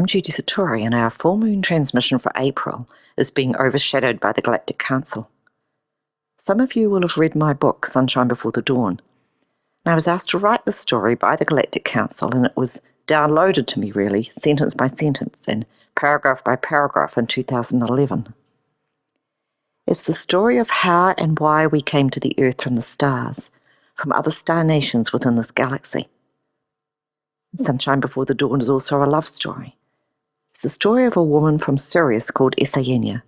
I'm Judy SATORI, and our full moon transmission for April is being overshadowed by the Galactic Council. Some of you will have read my book, Sunshine Before the Dawn. And I was asked to write the story by the Galactic Council, and it was downloaded to me, really, sentence by sentence and paragraph by paragraph in 2011. It's the story of how and why we came to the Earth from the stars, from other star nations within this galaxy. Sunshine Before the Dawn is also a love story. It's the story of a woman from Sirius called Essayenia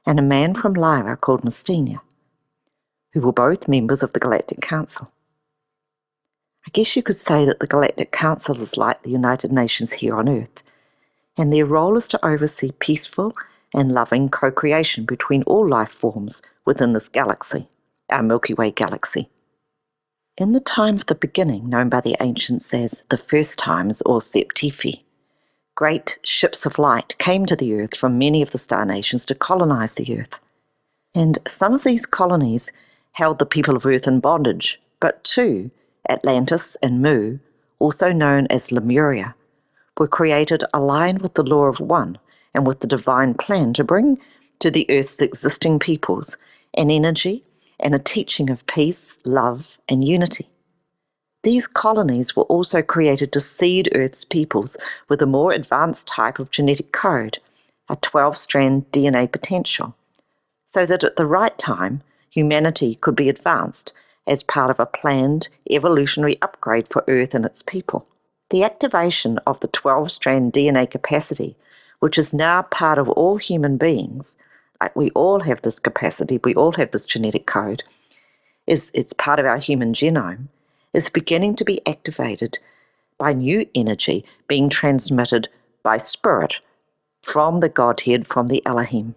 and a man from Lyra called Mystinia, who were both members of the Galactic Council. I guess you could say that the Galactic Council is like the United Nations here on Earth, and their role is to oversee peaceful and loving co-creation between all life forms within this galaxy, our Milky Way galaxy. In the time of the beginning, known by the ancients as the first times or Septifi, great ships of light came to the Earth from many of the star nations to colonize the Earth. And some of these colonies held the people of Earth in bondage, but two, Atlantis and Mu, also known as Lemuria, were created aligned with the law of one and with the divine plan to bring to the Earth's existing peoples an energy and a teaching of peace, love, and unity. These colonies were also created to seed Earth's peoples with a more advanced type of genetic code, a 12-strand DNA potential, so that at the right time, humanity could be advanced as part of a planned evolutionary upgrade for Earth and its people. The activation of the 12-strand DNA capacity, which is now part of all human beings, like we all have this capacity, we all have this genetic code, it's part of our human genome, is beginning to be activated by new energy being transmitted by spirit from the Godhead, from the Elohim.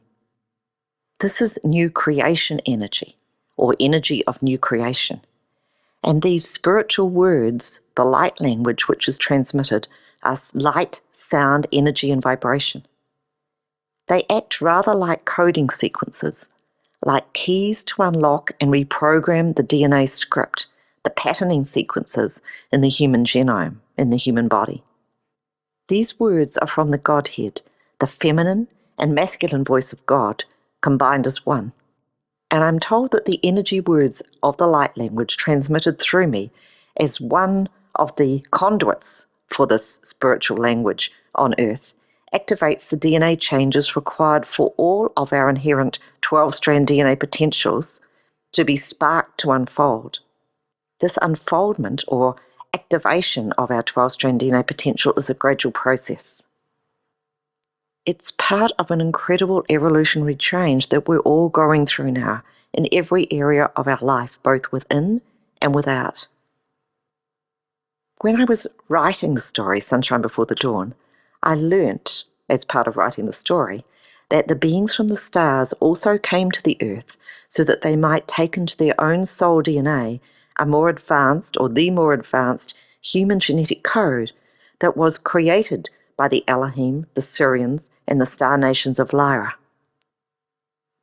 This is new creation energy, or energy of new creation. And these spiritual words, the light language which is transmitted, are light, sound, energy, and vibration. They act rather like coding sequences, like keys to unlock and reprogram the DNA script, the patterning sequences in the human genome, in the human body. These words are from the Godhead, the feminine and masculine voice of God, combined as one. And I'm told that the energy words of the light language transmitted through me as one of the conduits for this spiritual language on Earth activates the DNA changes required for all of our inherent 12-strand DNA potentials to be sparked to unfold. This unfoldment or activation of our 12-strand DNA potential is a gradual process. It's part of an incredible evolutionary change that we're all going through now in every area of our life, both within and without. When I was writing the story, Sunshine Before the Dawn, I learnt, as part of writing the story, that the beings from the stars also came to the Earth so that they might take into their own soul DNA a more advanced, or the more advanced, human genetic code that was created by the Elohim, the Syrians, and the star nations of Lyra.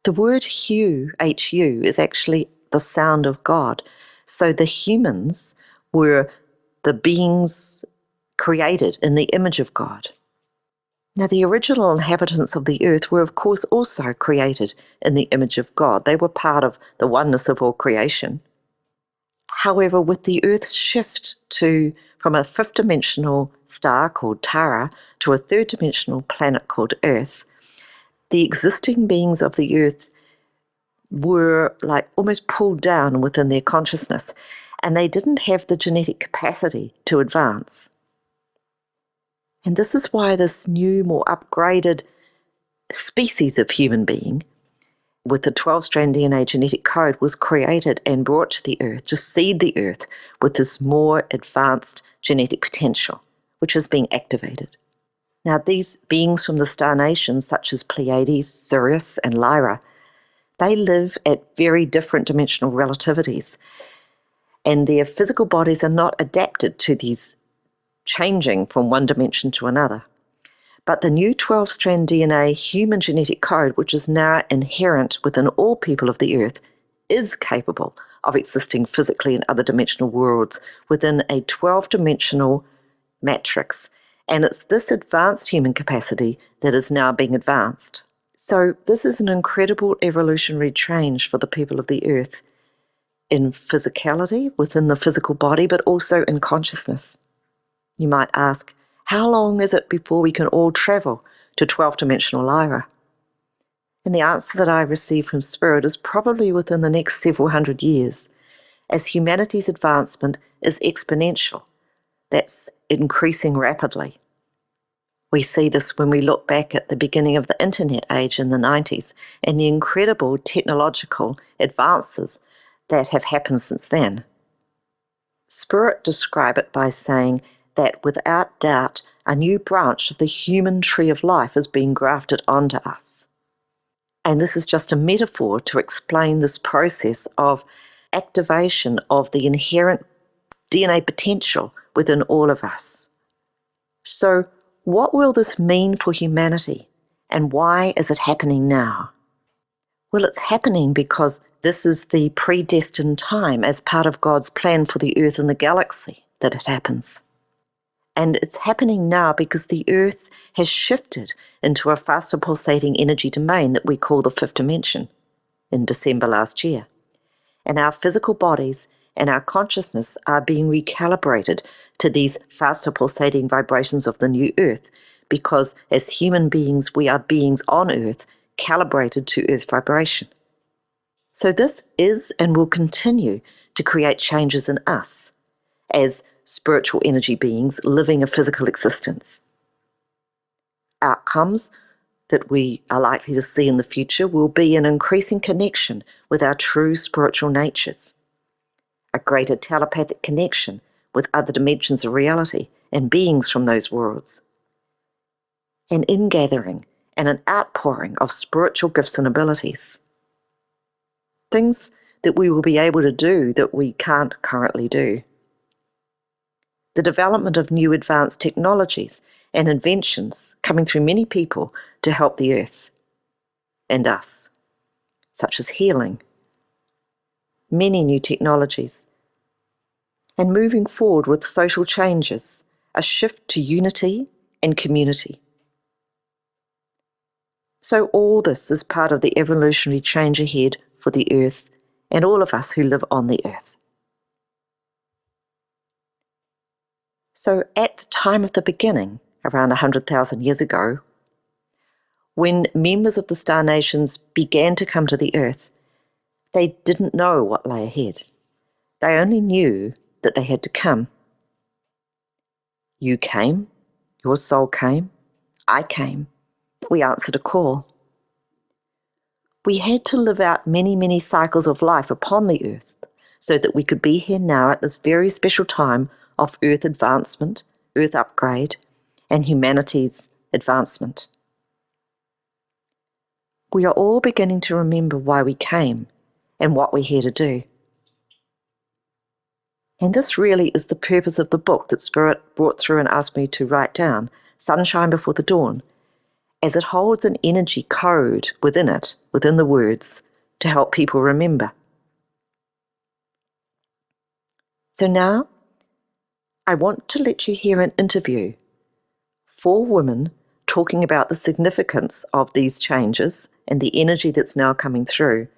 The word HU, H-U, is actually the sound of God. So the humans were the beings created in the image of God. Now, the original inhabitants of the earth were, of course, also created in the image of God. They were part of the oneness of all creation. However, with the earth's shift from a fifth-dimensional star called Tara to a third-dimensional planet called Earth, the existing beings of the earth were like almost pulled down within their consciousness, and they didn't have the genetic capacity to advance. And this is why this new, more upgraded species of human being with the 12-strand DNA genetic code was created and brought to the earth to seed the earth with this more advanced genetic potential, which is being activated. Now, these beings from the star nations, such as Pleiades, Sirius, and Lyra, they live at very different dimensional relativities, and their physical bodies are not adapted to these changing from one dimension to another. But the new 12-strand DNA human genetic code, which is now inherent within all people of the earth, is capable of existing physically in other dimensional worlds within a 12-dimensional matrix And it's this advanced human capacity that is now being advanced. So this is an incredible evolutionary change for the people of the earth in physicality, within the physical body, but also in consciousness. You might ask, how long is it before we can all travel to 12-dimensional Lyra? And the answer that I receive from Spirit is probably within the next several hundred years, as humanity's advancement is exponential. That's increasing rapidly. We see this when we look back at the beginning of the internet age in the 90s and the incredible technological advances that have happened since then. Spirit describe it by saying that without doubt, a new branch of the human tree of life is being grafted onto us. And this is just a metaphor to explain this process of activation of the inherent DNA potential within all of us. So, what will this mean for humanity, and why is it happening now? Well, it's happening because this is the predestined time as part of God's plan for the earth and the galaxy that it happens. And it's happening now because the earth has shifted into a faster pulsating energy domain that we call the fifth dimension in December last year. And our physical bodies and our consciousness are being recalibrated to these faster pulsating vibrations of the new earth, because as human beings, we are beings on earth calibrated to earth vibration. So this is and will continue to create changes in us as spiritual energy beings living a physical existence. Outcomes that we are likely to see in the future will be an increasing connection with our true spiritual natures, a greater telepathic connection with other dimensions of reality and beings from those worlds, an ingathering and an outpouring of spiritual gifts and abilities, things that we will be able to do that we can't currently do. The development of new advanced technologies and inventions coming through many people to help the earth and us, such as healing, many new technologies, and moving forward with social changes, a shift to unity and community. So all this is part of the evolutionary change ahead for the earth and all of us who live on the earth. So at the time of the beginning, around 100,000 years ago, when members of the star nations began to come to the earth, they didn't know what lay ahead. They only knew that they had to come. You came, your soul came, I came. We answered a call. We had to live out many, many cycles of life upon the earth so that we could be here now at this very special time of earth advancement, earth upgrade, and humanity's advancement. We are all beginning to remember why we came and what we're here to do. And this really is the purpose of the book that Spirit brought through and asked me to write down, Sunshine Before the Dawn, as it holds an energy code within it, within the words, to help people remember. So now, I want to let you hear an interview. 4 women talking about the significance of these changes and the energy that's now coming through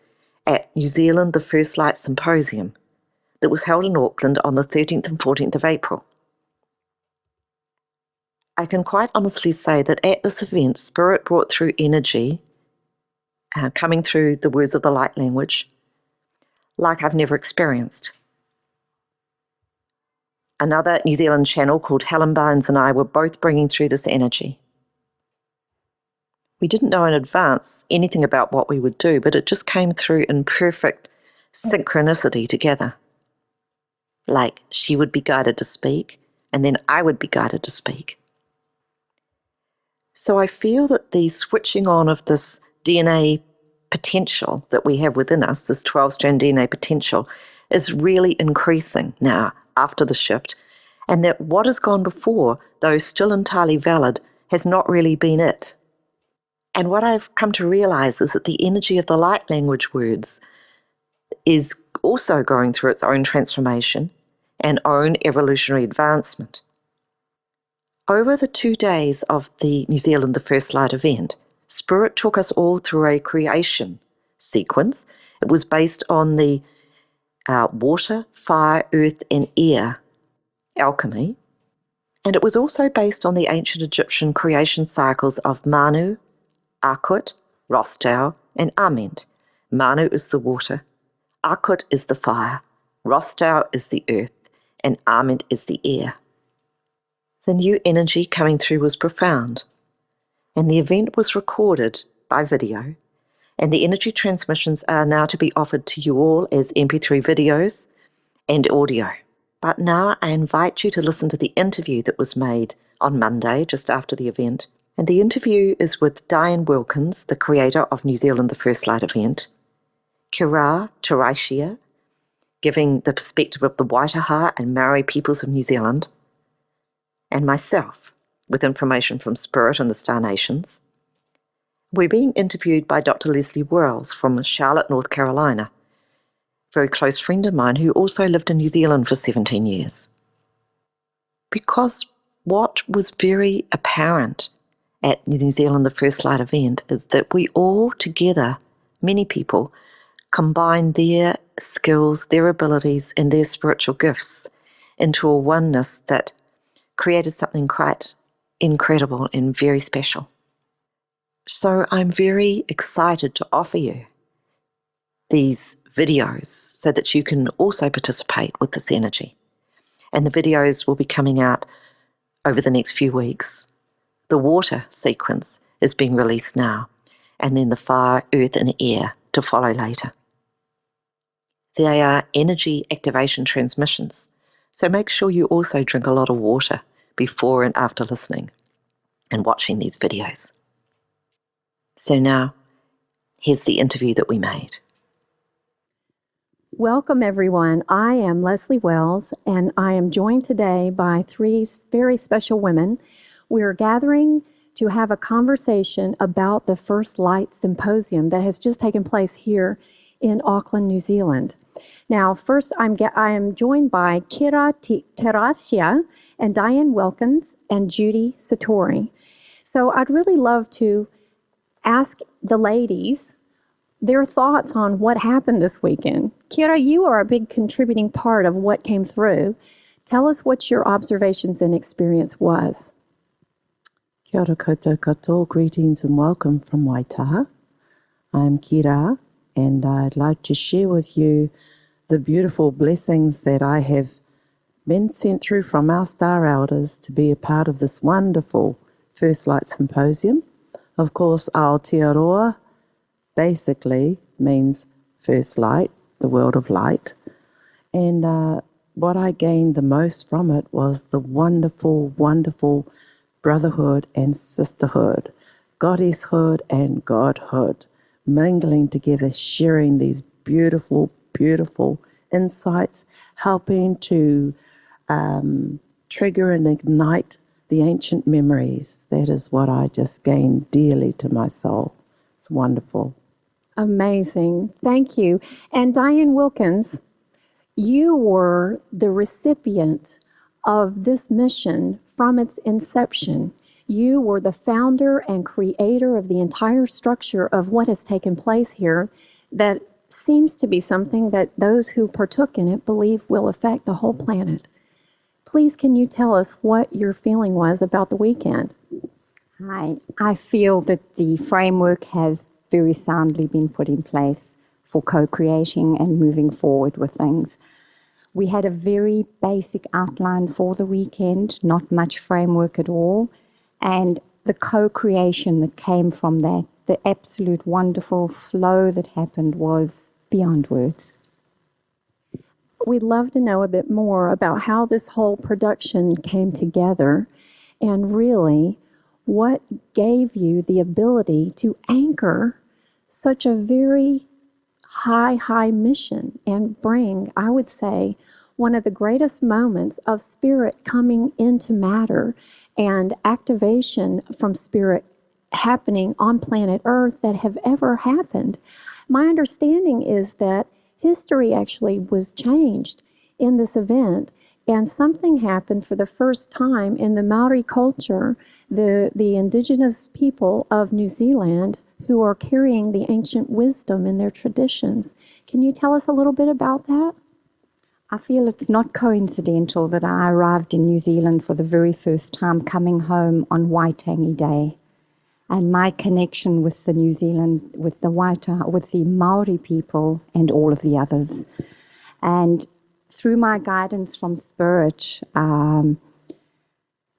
at New Zealand, the First Light Symposium that was held in Auckland on the 13th and 14th of April. I can quite honestly say that at this event, Spirit brought through energy, coming through the words of the light language, like I've never experienced. Another New Zealand channel called Helen Barnes and I were both bringing through this energy. We didn't know in advance anything about what we would do, but it just came through in perfect synchronicity together. Like she would be guided to speak, and then I would be guided to speak. So I feel that the switching on of this DNA potential that we have within us, this 12-strand DNA potential, is really increasing now after the shift, and that what has gone before, though still entirely valid, has not really been it. And what I've come to realize is that the energy of the light language words is also going through its own transformation and own evolutionary advancement. Over the 2 days of the New Zealand The First Light event, Spirit took us all through a creation sequence. It was based on the water, fire, earth, and air alchemy, and it was also based on the ancient Egyptian creation cycles of Manu, Akut, Rostau, and Ament. Manu is the water, Akut is the fire, Rostau is the earth, and Ament is the air. The new energy coming through was profound, and the event was recorded by video, and the energy transmissions are now to be offered to you all as MP3 videos and audio. But now I invite you to listen to the interview that was made on Monday, just after the event. And the interview is with Diane Wilkins, the creator of New Zealand The First Light event, Kira Taraishia, giving the perspective of the Waitaha and Maori peoples of New Zealand, and myself, with information from Spirit and the Star Nations. We're being interviewed by Dr. Leslie Wells from Charlotte, North Carolina, a very close friend of mine who also lived in New Zealand for 17 years. Because what was very apparent at New Zealand The First Light event is that we all together, many people, combined their skills, their abilities, and their spiritual gifts into a oneness that created something quite incredible and very special. So I'm very excited to offer you these videos so that you can also participate with this energy. And the videos will be coming out over the next few weeks. The water sequence is being released now, and then the fire, earth, and air to follow later. They are energy activation transmissions, so make sure you also drink a lot of water before and after listening and watching these videos. So now, here's the interview that we made. Welcome, everyone. I am Leslie Wells, and I am joined today by 3 very special women. We are gathering to have a conversation about the First Light Symposium that has just taken place here in Auckland, New Zealand. Now, first, I am joined by Kira Taraishia and Diane Wilkins and JUDI SATORI. So I'd really love to ask the ladies their thoughts on what happened this weekend. Kira, you are a big contributing part of what came through. Tell us what your observations and experience was. Kia ora koutou katoa, greetings and welcome from Waitaha. I'm Kira, and I'd like to share with you the beautiful blessings that I have been sent through from our star elders to be a part of this wonderful First Light Symposium. Of course, Aotearoa basically means first light, the world of light. And what I gained the most from it was the wonderful, wonderful brotherhood and sisterhood, goddesshood and godhood, mingling together, sharing these beautiful, beautiful insights, helping to trigger and ignite the ancient memories. That is what I just gained dearly to my soul. It's wonderful. Amazing. Thank you. And Diane Wilkins, you were the recipient of this mission from its inception. You were the founder and creator of the entire structure of what has taken place here that seems to be something that those who partook in it believe will affect the whole planet. Please, can you tell us what your feeling was about the weekend? Hi. I feel that the framework has very soundly been put in place for co-creating and moving forward with things. We had a very basic outline for the weekend, not much framework at all, and the co-creation that came from that, the absolute wonderful flow that happened was beyond words. We'd love to know a bit more about how this whole production came together and really what gave you the ability to anchor such a very high mission and bring, I would say, one of the greatest moments of spirit coming into matter and activation from spirit happening on planet Earth that have ever happened. My understanding is that history actually was changed in this event, And something happened for the first time in the Maori culture, the indigenous people of New Zealand who are carrying the ancient wisdom in their traditions. Can you tell us a little bit about that? I feel it's not coincidental that I arrived in New Zealand for the very first time coming home on Waitangi Day. And my connection with the New Zealand, with the Maori people and all of the others. And through my guidance from Spirit,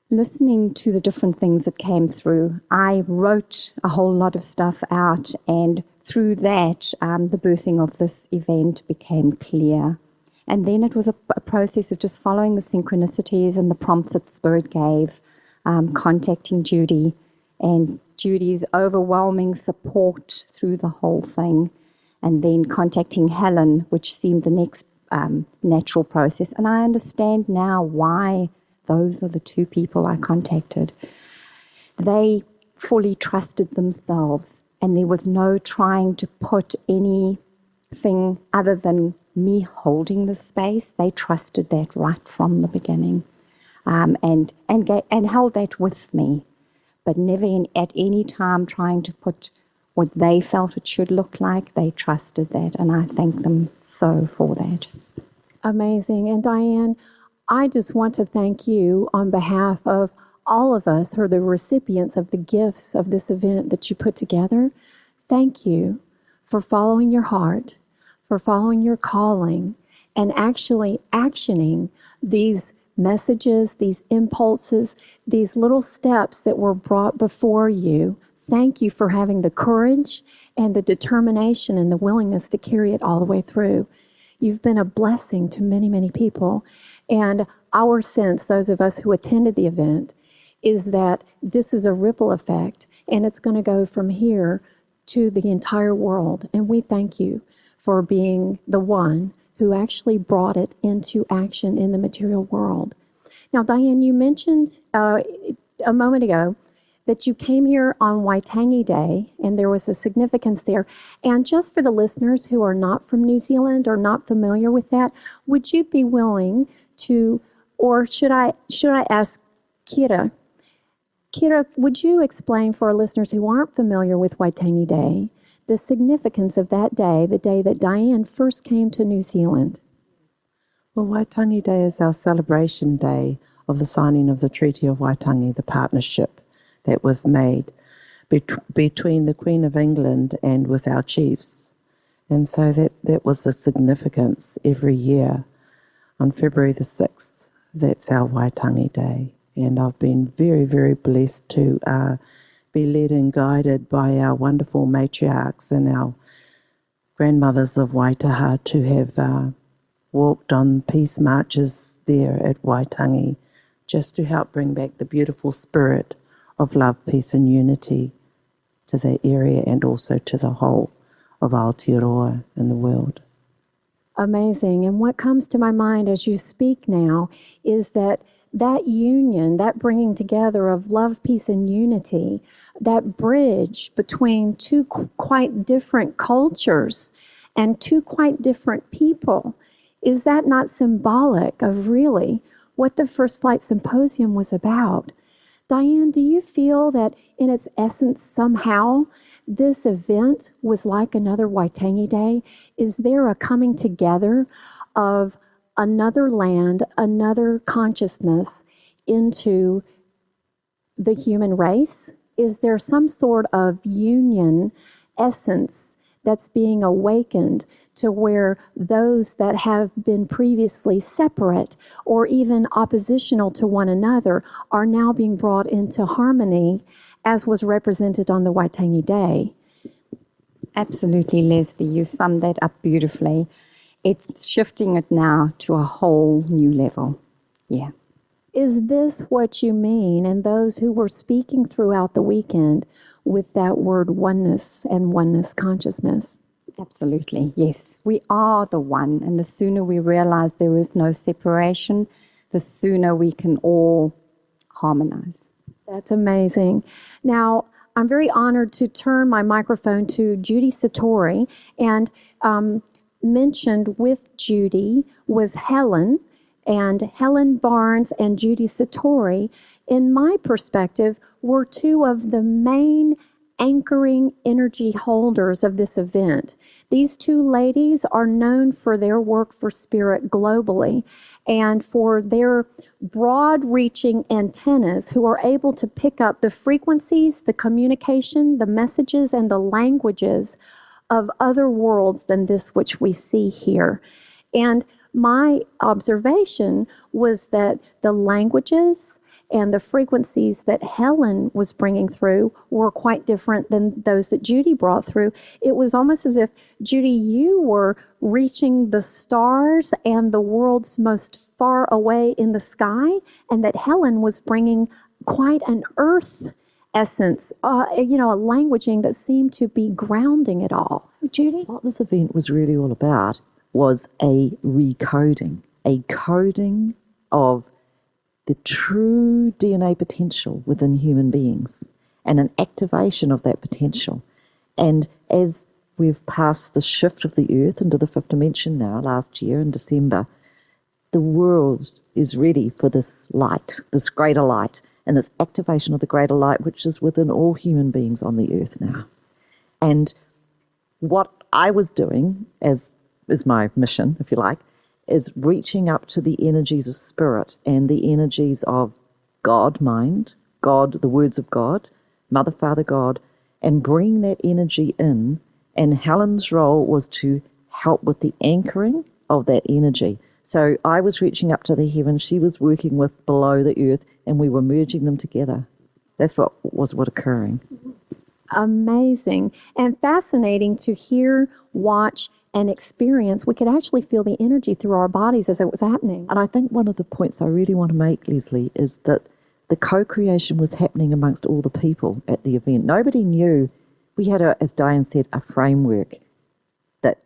listening to the different things that came through, I wrote a whole lot of stuff out, and through that, the birthing of this event became clear. And then it was a process of just following the synchronicities and the prompts that Spirit gave, contacting JUDI, and JUDI's overwhelming support through the whole thing, and then contacting Helen, which seemed the next natural process. And I understand now why those are the two people I contacted. They fully trusted themselves, and there was no trying to put anything other than me holding the space. They trusted that right from the beginning, and held that with me, but never at any time trying to put what they felt it should look like. They trusted that, and I thank them so for that. Amazing. And Diane, I just want to thank you on behalf of all of us who are the recipients of the gifts of this event that you put together. Thank you for following your heart, for following your calling, and actually actioning these messages, these impulses, these little steps that were brought before you. Thank you for having the courage and the determination and the willingness to carry it all the way through. You've been a blessing to many, many people. And our sense, those of us who attended the event, is that this is a ripple effect, and it's going to go from here to the entire world. And we thank you for being the one who actually brought it into action in the material world. Now, Diane, you mentioned a moment ago that you came here on Waitangi Day, and there was a significance there. And just for the listeners who are not from New Zealand or not familiar with that, would you be willing to, or should I ask Kira? Kira, would you explain for our listeners who aren't familiar with Waitangi Day the significance of that day, the day that Diane first came to New Zealand? Well, Waitangi Day is our celebration day of the signing of the Treaty of Waitangi, the partnership that was made between the Queen of England and with our chiefs. And so that was the significance every year on February the 6th. That's our Waitangi Day. And I've been very, very blessed to be led and guided by our wonderful matriarchs and our grandmothers of Waitaha to have walked on peace marches there at Waitangi, just to help bring back the beautiful spirit of love, peace and unity to the area and also to the whole of Aotearoa and the world. Amazing. And what comes to my mind as you speak now is that union, that bringing together of love, peace and unity, that bridge between two quite different cultures and two quite different people, is that not symbolic of really what the First Light Symposium was about? Diane, do you feel that in its essence somehow this event was like another Waitangi Day? Is there a coming together of another land, another consciousness into the human race? Is there some sort of union essence that's being awakened to where those that have been previously separate or even oppositional to one another are now being brought into harmony as was represented on the Waitangi Day? Absolutely, Leslie, you summed that up beautifully. It's shifting it now to a whole new level. Yeah. Is this what you mean? And those who were speaking throughout the weekend with that word oneness and oneness consciousness? Absolutely, yes. We are the one, and the sooner we realize there is no separation, the sooner we can all harmonize. That's amazing. Now, I'm very honored to turn my microphone to JUDI SATORI, and mentioned with JUDI was Helen. and Helen Barnes and Judy Satori, in my perspective, were two of the main anchoring energy holders of this event. These two ladies are known for their work for spirit globally and for their broad-reaching antennas who are able to pick up the frequencies, the communication, the messages, and the languages of other worlds than this which we see here. And my observation was that the languages and the frequencies that Helen was bringing through were quite different than those that Judy brought through. It was almost as if, Judy, you were reaching the stars and the worlds most far away in the sky, and that Helen was bringing quite an earth essence, a languaging that seemed to be grounding it all. Judy? What this event was really all about was a recoding, a coding of the true DNA potential within human beings and an activation of that potential. And as we've passed the shift of the earth into the fifth dimension now, last year in December, the world is ready for this light, this greater light, and this activation of the greater light, which is within all human beings on the earth now. And what I was doing, as is my mission, if you like, is reaching up to the energies of spirit and the energies of God, mind, God, the words of God, Mother, Father, God, and bring that energy in. And Helen's role was to help with the anchoring of that energy. So I was reaching up to the heavens, she was working with below the earth, and we were merging them together. That's what was occurring. Amazing and fascinating to hear, watch, and experience. We could actually feel the energy through our bodies as it was happening. And I think one of the points I really want to make, Leslie, is that the co-creation was happening amongst all the people at the event. Nobody knew. We had, as Diane said, a framework, that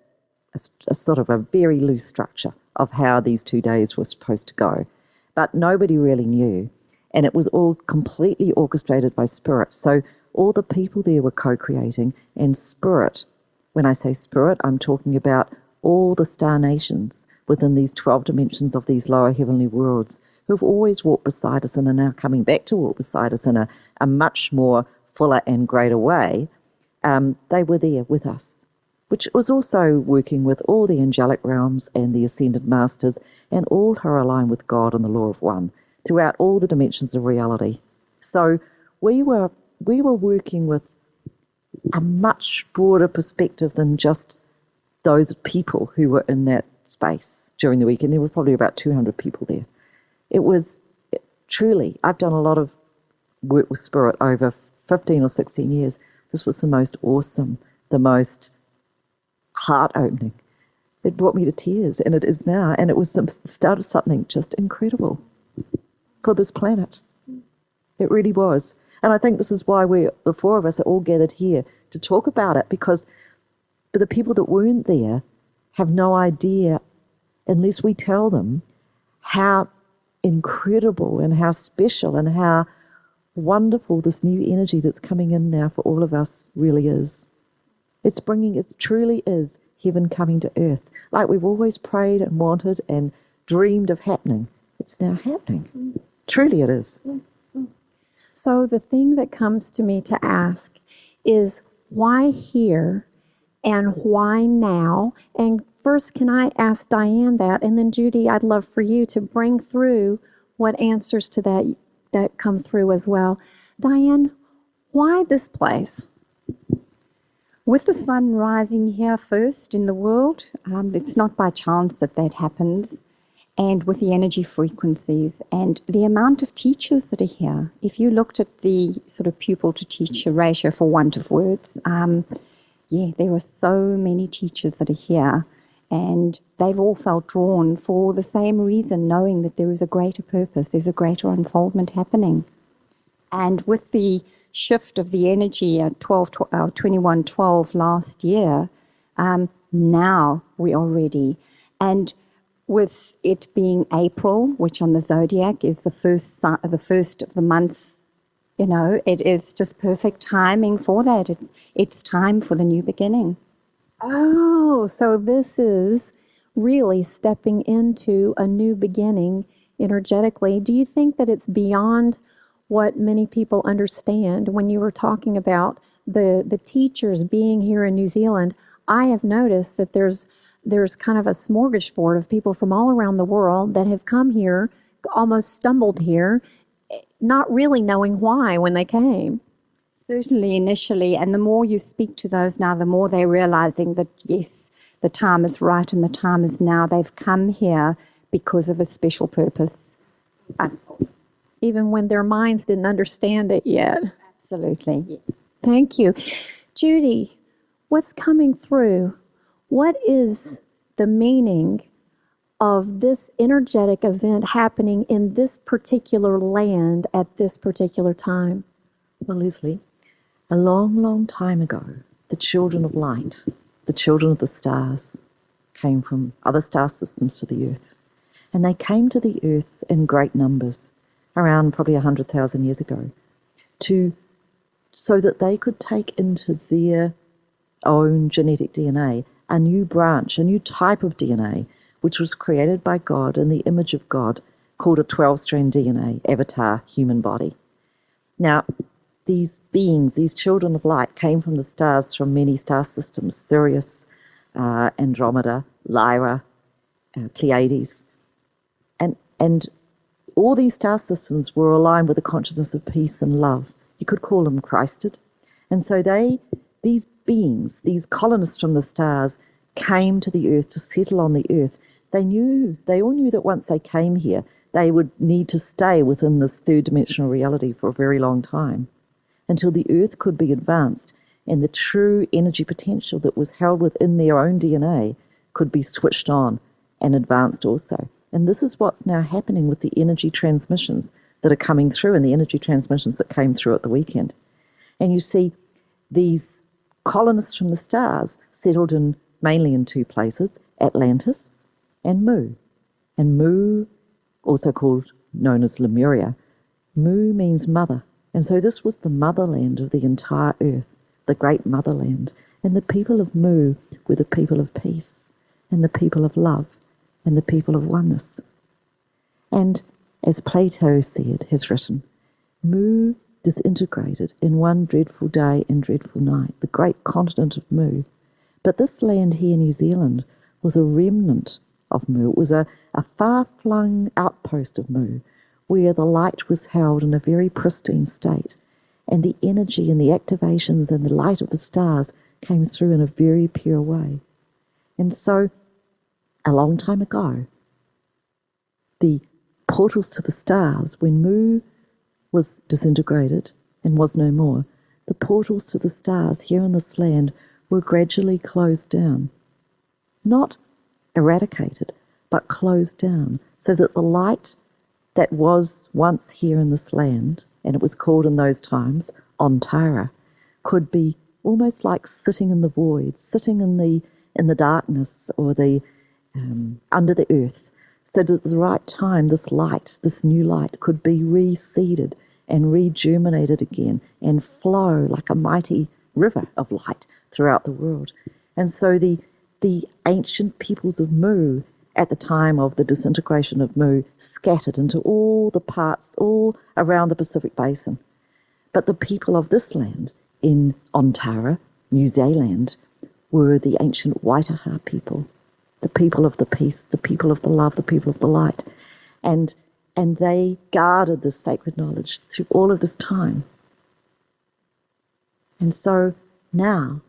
a sort of a very loose structure of how these 2 days were supposed to go. But nobody really knew. And it was all completely orchestrated by spirit. So all the people there were co-creating, and spirit. When I say spirit, I'm talking about all the star nations within these 12 dimensions of these lower heavenly worlds who've always walked beside us and are now coming back to walk beside us in a much more fuller and greater way. They were there with us, which was also working with all the angelic realms and the ascended masters, and all who are aligned with God and the law of one throughout all the dimensions of reality. So we were working with a much broader perspective than just those people who were in that space during the week, and there were probably about 200 people there. It was truly, I've done a lot of work with spirit over 15 or 16 years. This was the most awesome, the most heart-opening. It brought me to tears, and it is now, and it was the start of something just incredible for this planet. It really was. And I think this is why the four of us are all gathered here to talk about it, because the people that weren't there have no idea, unless we tell them, how incredible and how special and how wonderful this new energy that's coming in now for all of us really is. It truly is heaven coming to earth, like we've always prayed and wanted and dreamed of happening. It's now happening. Truly it is. So the thing that comes to me to ask is, why here and why now? And first, can I ask Diane that? And then Judy, I'd love for you to bring through what answers to that come through as well. Diane, why this place? With the sun rising here first in the world, it's not by chance that happens. And with the energy frequencies and the amount of teachers that are here. If you looked at the sort of pupil to teacher ratio, for want of words, there are so many teachers that are here, and they've all felt drawn for the same reason, knowing that there is a greater purpose, there's a greater unfoldment happening. And with the shift of the energy at 2112 last year, now we are ready. And with it being April, which on the zodiac is the first of the month, it is just perfect timing for that. It's time for the new beginning. Oh, so this is really stepping into a new beginning energetically. Do you think that it's beyond what many people understand? When you were talking about the teachers being here in New Zealand, I have noticed that there's kind of a smorgasbord of people from all around the world that have come here, almost stumbled here, not really knowing why when they came. Certainly initially, and the more you speak to those now, the more they're realizing that, yes, the time is right and the time is now. They've come here because of a special purpose. Even when their minds didn't understand it yet. Absolutely. Thank you. Judy, what's coming through? What is the meaning of this energetic event happening in this particular land at this particular time? Well, Leslie, a long, long time ago, the children of light, the children of the stars, came from other star systems to the Earth. And they came to the Earth in great numbers, around probably 100,000 years ago, so that they could take into their own genetic DNA a new branch, a new type of DNA, which was created by God in the image of God, called a 12-strand DNA, avatar human body. Now, these beings, these children of light, came from the stars from many star systems: Sirius, Andromeda, Lyra, Pleiades. And all these star systems were aligned with the consciousness of peace and love. You could call them Christed. And so these beings, these colonists from the stars, came to the Earth to settle on the Earth. They all knew that once they came here, they would need to stay within this third-dimensional reality for a very long time, until the Earth could be advanced and the true energy potential that was held within their own DNA could be switched on and advanced also. And this is what's now happening with the energy transmissions that are coming through, and the energy transmissions that came through at the weekend. And you see these colonists from the stars settled mainly in two places, Atlantis and Mu. And Mu, also known as Lemuria, Mu means mother. And so this was the motherland of the entire Earth, the great motherland. And the people of Mu were the people of peace, and the people of love, and the people of oneness. And as Plato has written, Mu disintegrated in one dreadful day and dreadful night, the great continent of Mu. But this land here, New Zealand, was a remnant of Mu. It was a far-flung outpost of Mu, where the light was held in a very pristine state, and the energy and the activations and the light of the stars came through in a very pure way. And so, a long time ago, the portals to the stars, when Mu was disintegrated and was no more, the portals to the stars here in this land were gradually closed down. Not eradicated, but closed down, so that the light that was once here in this land, and it was called in those times Ontara, could be almost like sitting in the void, sitting in the darkness or the under the earth, so that at the right time this light, this new light, could be reseeded and regerminated again and flow like a mighty river of light throughout the world. And so the ancient peoples of Mu at the time of the disintegration of Mu scattered into all the parts, all around the Pacific Basin. But the people of this land in Ontara, New Zealand, were the ancient Waitaha people, the people of the peace, the people of the love, the people of the light. And they guarded this sacred knowledge through all of this time. And so now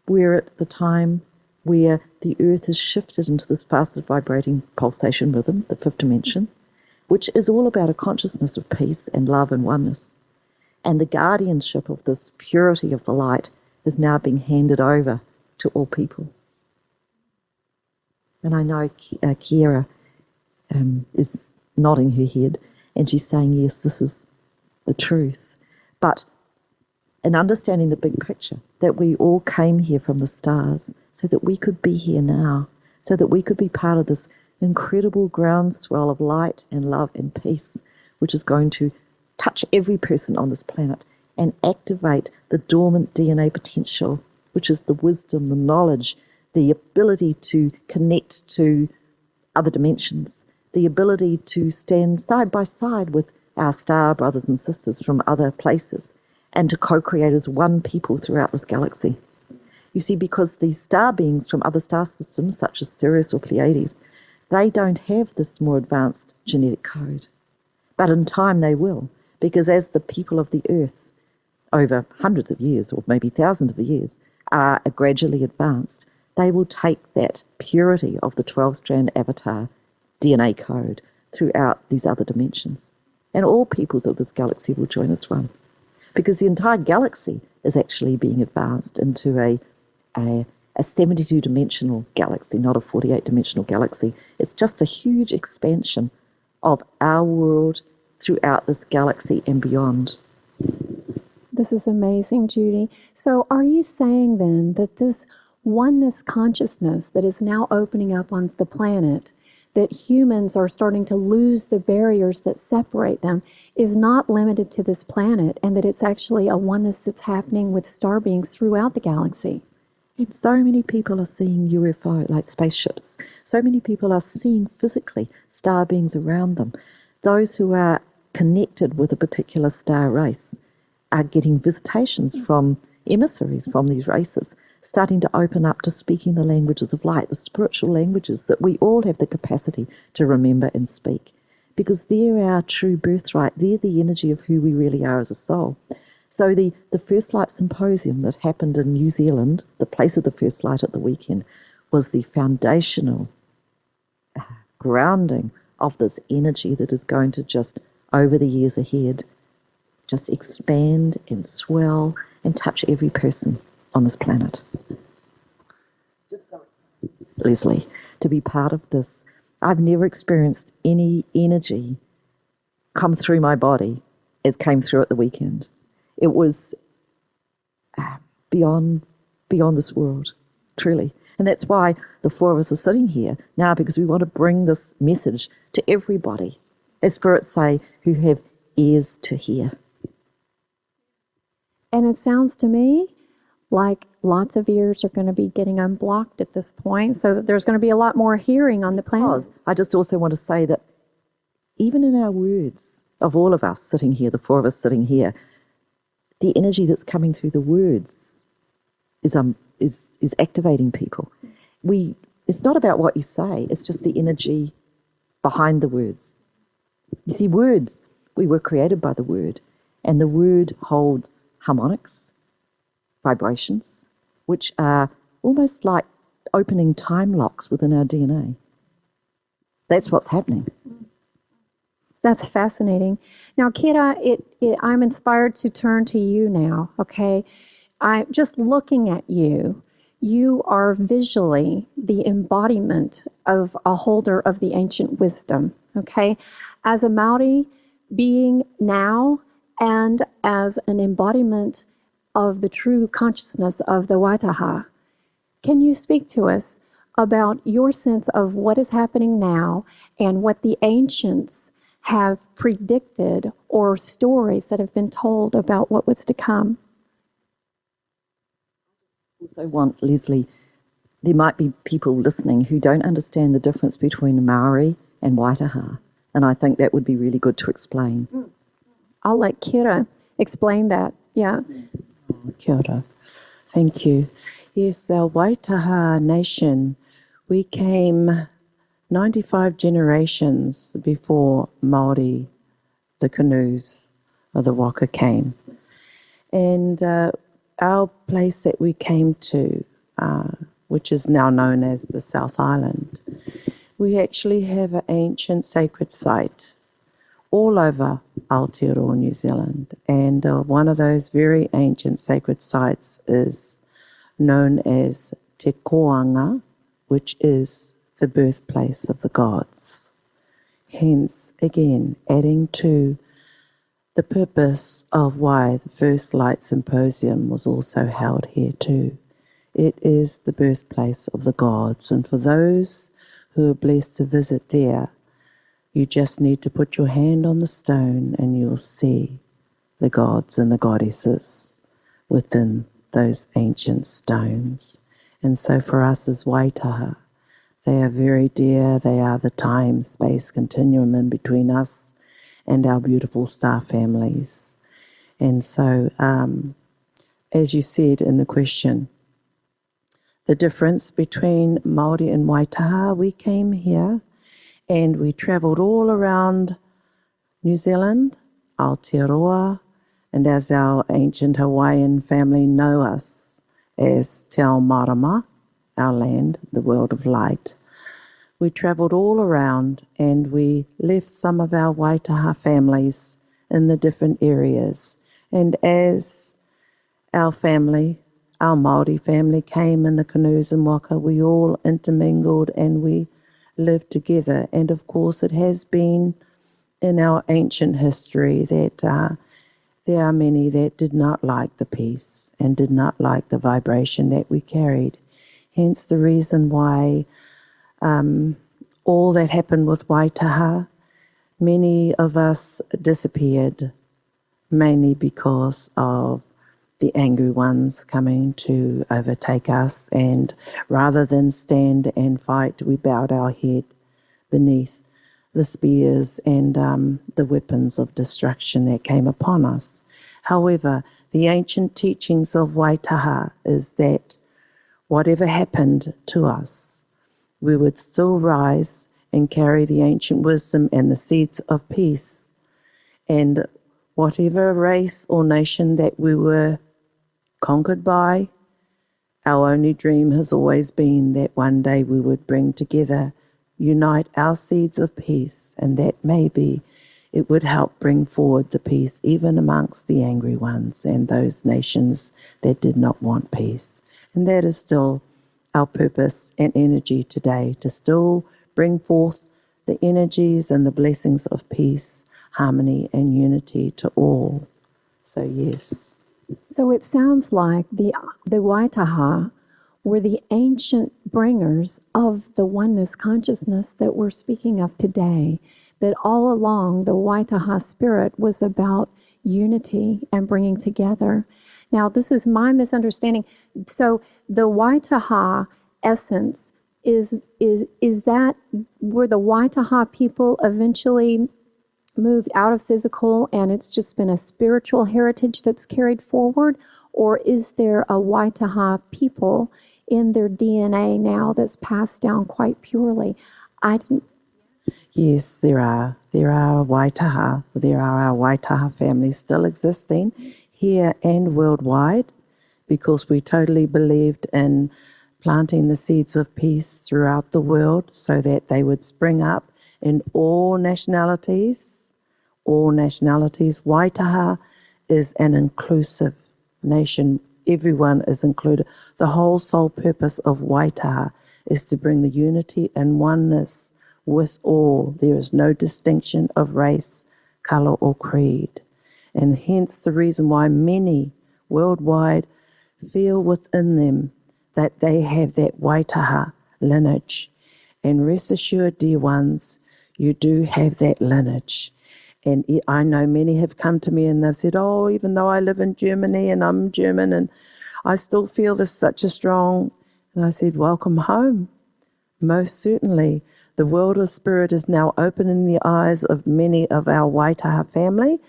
we're at the time where the earth has shifted into this fastest vibrating pulsation rhythm, the fifth dimension, which is all about a consciousness of peace and love and oneness. And the guardianship of this purity of the light is now being handed over to all people. And I know Kiera is nodding her head, and she's saying, yes, this is the truth. But in understanding the big picture, that we all came here from the stars so that we could be here now, so that we could be part of this incredible groundswell of light and love and peace, which is going to touch every person on this planet and activate the dormant DNA potential, which is the wisdom, the knowledge, the ability to connect to other dimensions, the ability to stand side by side with our star brothers and sisters from other places and to co-create as one people throughout this galaxy. You see, because these star beings from other star systems, such as Sirius or Pleiades, they don't have this more advanced genetic code. But in time they will, because as the people of the Earth, over hundreds of years or maybe thousands of years, are gradually advanced, they will take that purity of the 12-strand avatar DNA code throughout these other dimensions. And all peoples of this galaxy will join as one. Because the entire galaxy is actually being advanced into a 72-dimensional galaxy, not a 48-dimensional galaxy. It's just a huge expansion of our world throughout this galaxy and beyond. This is amazing, Judy. So are you saying then that this oneness consciousness that is now opening up on the planet, that humans are starting to lose the barriers that separate them, is not limited to this planet, and that it's actually a oneness that's happening with star beings throughout the galaxy? And so many people are seeing UFO, like spaceships. So many people are seeing physically star beings around them. Those who are connected with a particular star race are getting visitations from emissaries from these races, starting to open up to speaking the languages of light, the spiritual languages that we all have the capacity to remember and speak. Because they're our true birthright. They're the energy of who we really are as a soul. So the First Light Symposium that happened in New Zealand, the place of the first light at the weekend, was the foundational grounding of this energy that is going to just, over the years ahead, just expand and swell and touch every person on this planet. Just so exciting, Leslie, to be part of this. I've never experienced any energy come through my body as came through at the weekend. It was beyond this world, truly. And that's why the four of us are sitting here now, because we want to bring this message to everybody, as spirits say, who have ears to hear. And it sounds to me like lots of ears are going to be getting unblocked at this point, so that there's going to be a lot more hearing on the planet. I just also want to say that even in our words, of all of us sitting here, the four of us sitting here, the energy that's coming through the words is activating people. It's not about what you say, it's just the energy behind the words. You see, words, we were created by the word, and the word holds harmonics, vibrations, which are almost like opening time locks within our DNA. That's what's happening. That's fascinating. Now, Kira, I'm inspired to turn to you now, okay? I'm just looking at you. You are visually the embodiment of a holder of the ancient wisdom, okay? As a Maori being now, and as an embodiment of the true consciousness of the Waitaha, can you speak to us about your sense of what is happening now and what the ancients have predicted, or stories that have been told about what was to come? I also want, Leslie, there might be people listening who don't understand the difference between Maori and Waitaha, and I think that would be really good to explain. I'll let Kira explain that. Yeah. Kia ora. Thank you. Yes, our Waitaha nation, we came 95 generations before Māori, the canoes or the waka came. And our place that we came to, which is now known as the South Island, we actually have an ancient sacred site all over Aotearoa, New Zealand. And one of those very ancient sacred sites is known as Te Koanga, which is the birthplace of the gods. Hence, again, adding to the purpose of why the First Light Symposium was also held here too. It is the birthplace of the gods, and for those who are blessed to visit there, you just need to put your hand on the stone and you'll see the gods and the goddesses within those ancient stones. And so for us as Waitaha, They are very dear. They are the time-space continuum in between us and our beautiful star families. And so, as you said in the question, the difference between Māori and Waitaha, we came here and we travelled all around New Zealand, Aotearoa, and as our ancient Hawaiian family know us as Te Ao Marama, our land, the world of light. We travelled all around and we left some of our Waitaha families in the different areas. And as our family, our Māori family came in the canoes and waka, we all intermingled and we lived together. And of course it has been in our ancient history that there are many that did not like the peace and did not like the vibration that we carried. Hence the reason why all that happened with Waitaha, many of us disappeared, mainly because of the angry ones coming to overtake us, and rather than stand and fight, we bowed our head beneath the spears and the weapons of destruction that came upon us. However, the ancient teachings of Waitaha is that whatever happened to us, we would still rise and carry the ancient wisdom and the seeds of peace. And whatever race or nation that we were conquered by, our only dream has always been that one day we would bring together, unite our seeds of peace, and that maybe it would help bring forward the peace even amongst the angry ones and those nations that did not want peace. And that is still our purpose and energy today, to still bring forth the energies and the blessings of peace, harmony and unity to all. So yes. So it sounds like the Waitaha were the ancient bringers of the oneness consciousness that we're speaking of today, that all along the Waitaha spirit was about unity and bringing together. Now, this is my misunderstanding. So the Waitaha essence is that were the Waitaha people eventually moved out of physical and it's just been a spiritual heritage that's carried forward? Or is there a Waitaha people in their DNA now that's passed down quite purely? Yes, there are. There are Waitaha. There are our Waitaha families still existing here and worldwide, because we totally believed in planting the seeds of peace throughout the world so that they would spring up in all nationalities. All nationalities. Waitaha is an inclusive nation. Everyone is included. The whole sole purpose of Waitaha is to bring the unity and oneness with all. There is no distinction of race, colour or creed. And hence the reason why many worldwide feel within them that they have that Waitaha lineage. And rest assured, dear ones, you do have that lineage. And I know many have come to me and they've said, oh, even though I live in Germany and I'm German and I still feel this such a strong, and I said, welcome home. Most certainly. The world of spirit is now opening the eyes of many of our Waitaha family.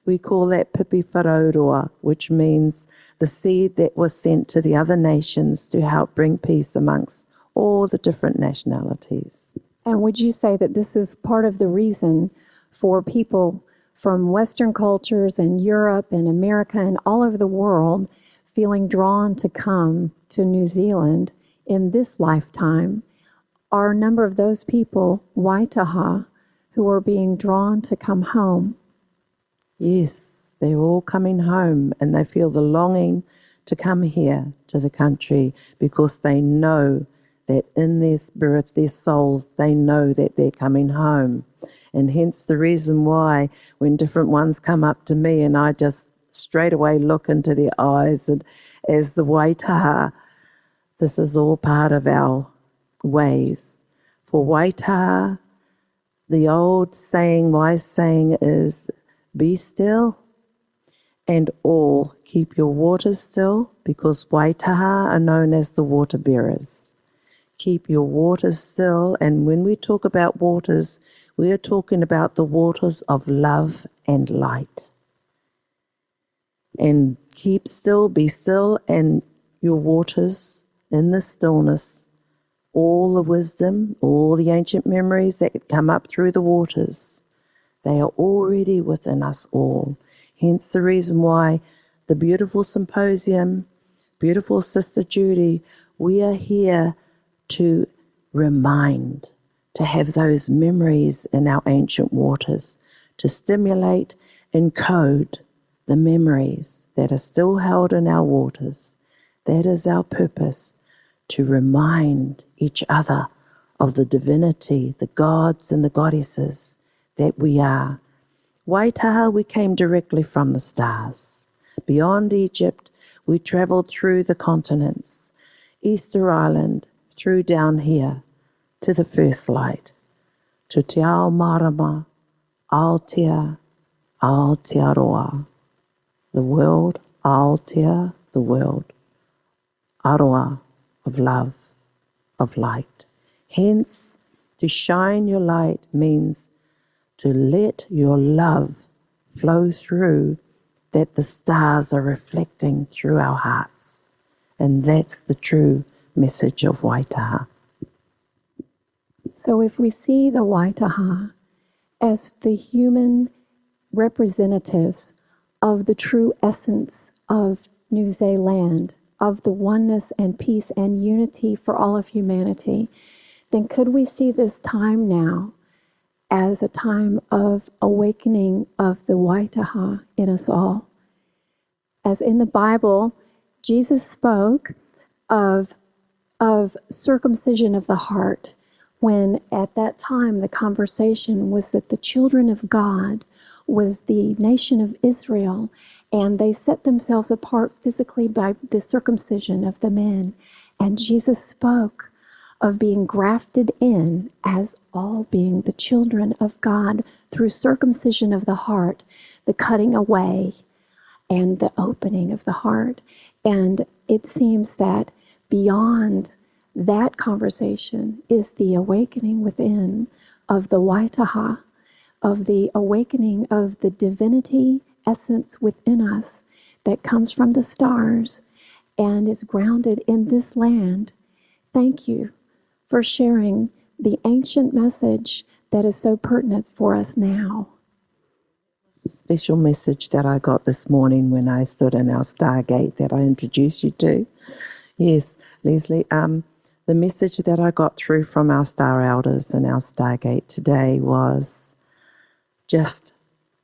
We call that pipi wharauroa, which means the seed that was sent to the other nations to help bring peace amongst all the different nationalities. And would you say that this is part of the reason for people from Western cultures and Europe and America and all over the world feeling drawn to come to New Zealand in this lifetime? Are a number of those people Waitaha who are being drawn to come home? Yes, they're all coming home and they feel the longing to come here to the country because they know that in their spirits, their souls, they know that they're coming home. And hence the reason why when different ones come up to me and I just straight away look into their eyes, and as the Waitaha, this is all part of our ways. For Waitaha, the old saying, wise saying is, be still and all keep your waters still, because Waitaha are known as the water bearers. Keep your waters still. And when we talk about waters, we are talking about the waters of love and light. And keep still, be still, and your waters in the stillness, all the wisdom, all the ancient memories that come up through the waters, they are already within us all. Hence the reason why the beautiful symposium, beautiful Sister Judy, we are here to remind, to have those memories in our ancient waters, to stimulate and code the memories that are still held in our waters. That is our purpose, to remind each other of the divinity, the gods and the goddesses that we are. Waitaha, we came directly from the stars. Beyond Egypt, we travelled through the continents, Easter Island, through down here to the first light, to Te Ao Marama, Aotea, Aotearoa, the world, Aotea, the world, Aroa, of love, of light. Hence, to shine your light means to let your love flow through, that the stars are reflecting through our hearts. And that's the true message of Waitaha. So if we see the Waitaha as the human representatives of the true essence of New Zealand, of the oneness and peace and unity for all of humanity, then could we see this time now as a time of awakening of the Waitaha in us all? As in the Bible, Jesus spoke of circumcision of the heart, when at that time the conversation was that the children of God was the nation of Israel, and they set themselves apart physically by the circumcision of the men. And Jesus spoke of being grafted in as all being the children of God through circumcision of the heart, the cutting away and the opening of the heart. And it seems that beyond that conversation is the awakening within of the Waitaha, of the awakening of the divinity essence within us that comes from the stars and is grounded in this land. Thank you for sharing the ancient message that is so pertinent for us now. It's a special message that I got this morning when I stood in our Stargate that I introduced you to. Yes, Leslie, the message that I got through from our Star Elders in our Stargate today was just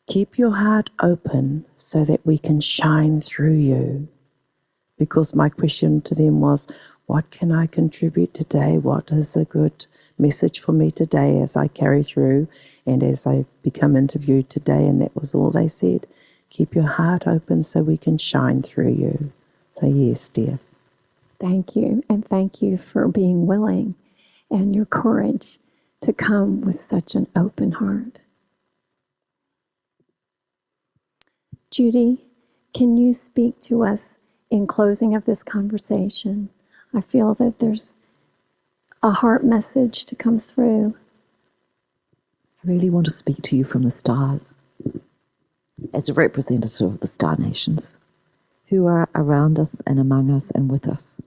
keep your heart open so that we can shine through you. Because my question to them was, what can I contribute today? What is a good message for me today as I carry through and as I become interviewed today? And that was all they said. Keep your heart open so we can shine through you. So yes, dear. Thank you, and thank you for being willing and your courage to come with such an open heart. Judy, can you speak to us in closing of this conversation? I feel that there's a heart message to come through. I really want to speak to you from the stars as a representative of the star nations who are around us and among us and with us.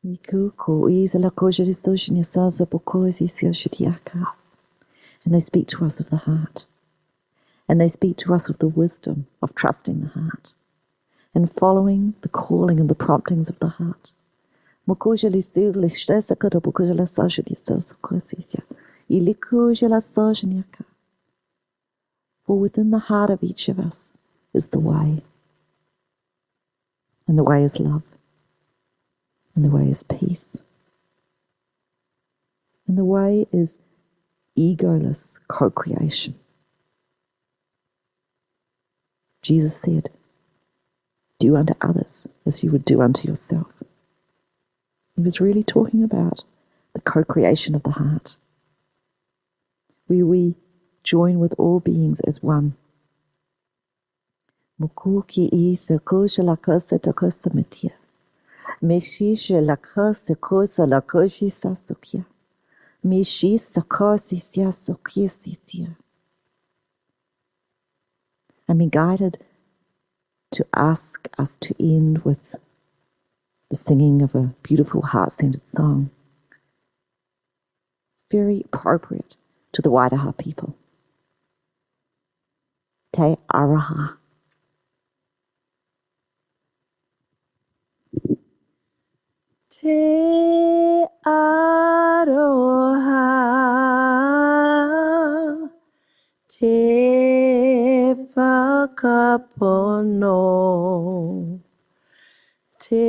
And they speak to us of the heart. And they speak to us of the wisdom of trusting the heart and following the calling and the promptings of the heart. For within the heart of each of us is the way. And the way is love. And the way is peace. And the way is egoless co-creation. Jesus said, do unto others as you would do unto yourself. He was really talking about the co-creation of the heart, where we join with all beings as one. Mukuki isa kusha la kosa to kosa matia. Meshisha la kosa kosa la koshi sasukia. Meshisa kosi sia sukia sisia. I'm being guided to ask us to end with the singing of a beautiful heart-centered song. It's very appropriate to the Waitāha people. Te araha. Te aroha, te whakapono, te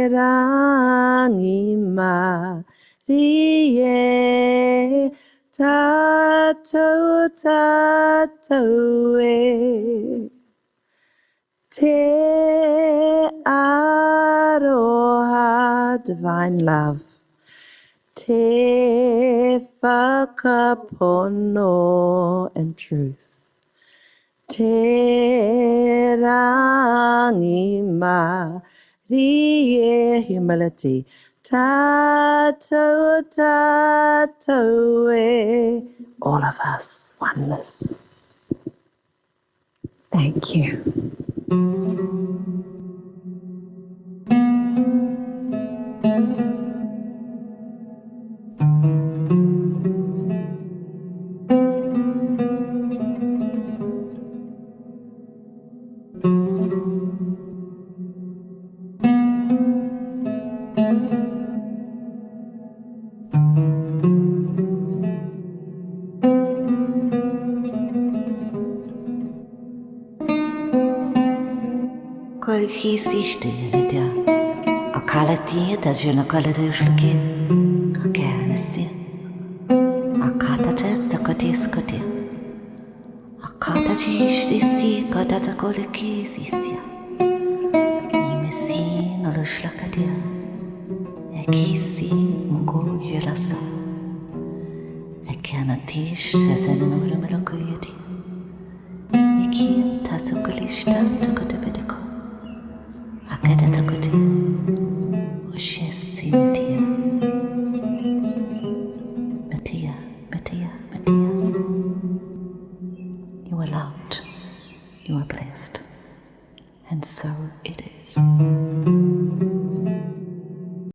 rangi marie, tatou tatou e. Te aroha, divine love. Te whakapono and truth. Te rangi marie, humility. Tatou tatou e. All of us, oneness. Thank you. Quel chi si stille dia, a calatia da je na caladeshlke, a canesi, a cata testa cotiscotia, a cata ci si cata da colchi si sia, I messi no lo shlakadia, e chi si mungo je la sa, e canatish se se no lo melokuyati, e chi tasokolishta takotebedeko. Akata takoti, ushesi matia, matia, matia, matia. You are loved, you are blessed, and so it is.